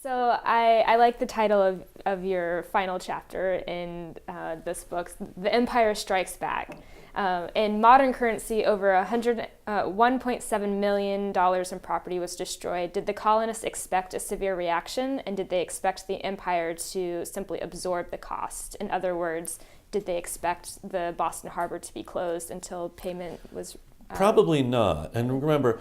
So I like the title of your final chapter in this book, The Empire Strikes Back. In modern currency, over $1.7 million in property was destroyed. Did the colonists expect a severe reaction, and did they expect the empire to simply absorb the cost? In other words, did they expect the Boston Harbor to be closed until payment was... Probably not. And remember,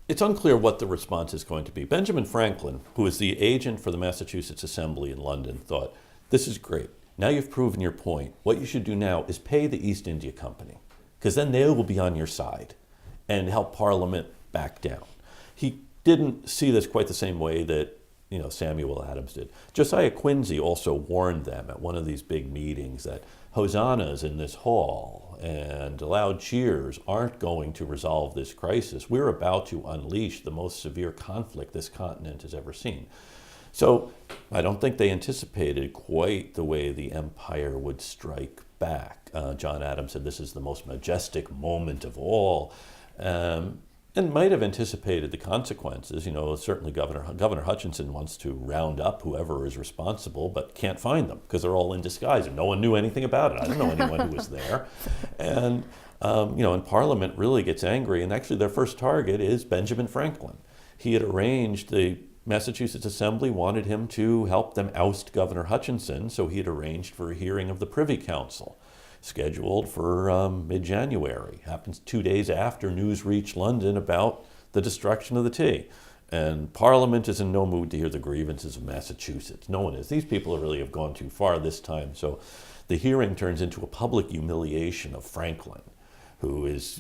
it's unclear what the response is going to be. Benjamin Franklin, who was the agent for the Massachusetts Assembly in London, thought, this is great. Now you've proven your point. What you should do now is pay the East India Company, because then they will be on your side and help Parliament back down. He didn't see this quite the same way that Samuel Adams did. Josiah Quincy also warned them at one of these big meetings that hosannas in this hall and loud cheers aren't going to resolve this crisis. We're about to unleash the most severe conflict this continent has ever seen. So I don't think they anticipated quite the way the empire would strike back. John Adams said this is the most majestic moment of all. And might have anticipated the consequences. Certainly Governor Hutchinson wants to round up whoever is responsible, but can't find them because they're all in disguise and no one knew anything about it. I don't know anyone who was there. And, and Parliament really gets angry, and actually their first target is Benjamin Franklin. He had arranged, the Massachusetts Assembly wanted him to help them oust Governor Hutchinson, so he had arranged for a hearing of the Privy Council, scheduled for mid-January. Happens 2 days after news reached London about the destruction of the tea. And Parliament is in no mood to hear the grievances of Massachusetts. No one is. These people really have gone too far this time. So the hearing turns into a public humiliation of Franklin,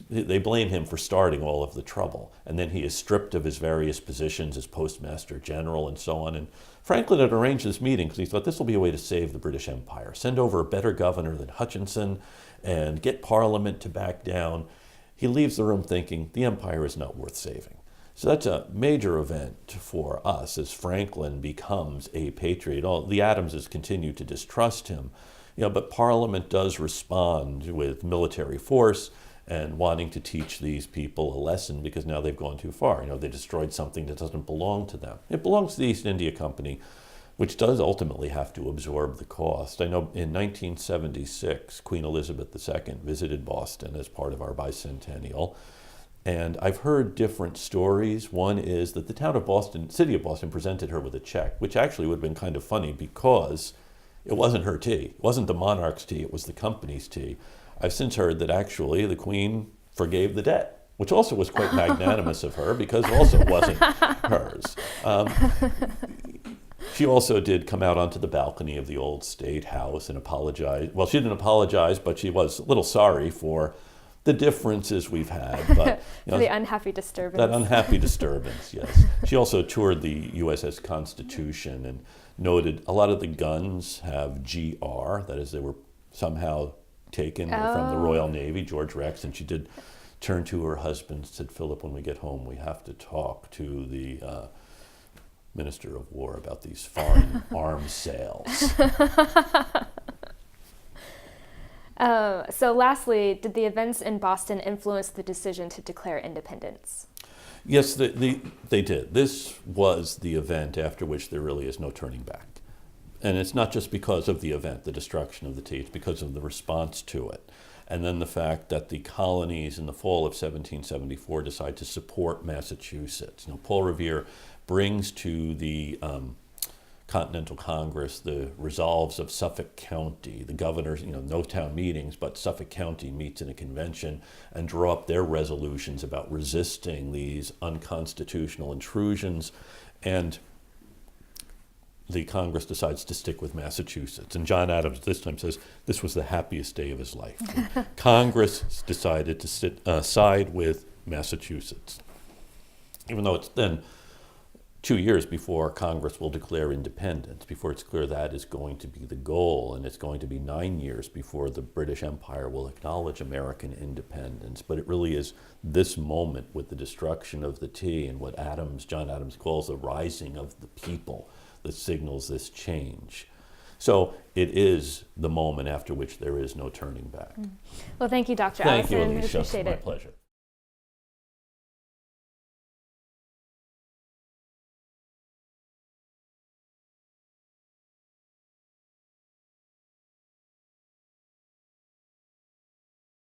they blame him for starting all of the trouble. And then he is stripped of his various positions as Postmaster General and so on. And Franklin had arranged this meeting because he thought this will be a way to save the British Empire. Send over a better governor than Hutchinson and get Parliament to back down. He leaves the room thinking the empire is not worth saving. So that's a major event for us as Franklin becomes a patriot. The Adamses continue to distrust him, but Parliament does respond with military force and wanting to teach these people a lesson because now they've gone too far. They destroyed something that doesn't belong to them. It belongs to the East India Company, which does ultimately have to absorb the cost. I know in 1976, Queen Elizabeth II visited Boston as part of our bicentennial, and I've heard different stories. One is that the city of Boston presented her with a check, which actually would have been kind of funny because it wasn't her tea. It wasn't the monarch's tea, it was the company's tea. I've since heard that actually the Queen forgave the debt, which also was quite magnanimous of her because it also wasn't hers. She also did come out onto the balcony of the old State House and apologize. Well, she didn't apologize, but she was a little sorry for the differences we've had. But the unhappy disturbance. That unhappy disturbance, yes. She also toured the USS Constitution and noted a lot of the guns have GR, that is, they were somehow taken from the Royal Navy, George Rex, and she did turn to her husband and said, Philip, when we get home, we have to talk to the Minister of War about these foreign arms sales. So lastly, did the events in Boston influence the decision to declare independence? Yes, they did. This was the event after which there really is no turning back. And it's not just because of the event, the destruction of the tea, it's because of the response to it. And then the fact that the colonies in the fall of 1774 decide to support Massachusetts. Paul Revere brings to the Continental Congress the resolves of Suffolk County. The governors, no town meetings, but Suffolk County meets in a convention and draw up their resolutions about resisting these unconstitutional intrusions. And the Congress decides to stick with Massachusetts. And John Adams this time says this was the happiest day of his life. Congress decided to side with Massachusetts. Even though it's then 2 years before Congress will declare independence, before it's clear that is going to be the goal, and it's going to be 9 years before the British Empire will acknowledge American independence. But it really is this moment with the destruction of the tea and what John Adams calls the rising of the people that signals this change. So it is the moment after which there is no turning back. Well, thank you, Dr. Thank Allison. you, Eleesha. Appreciate My it. pleasure.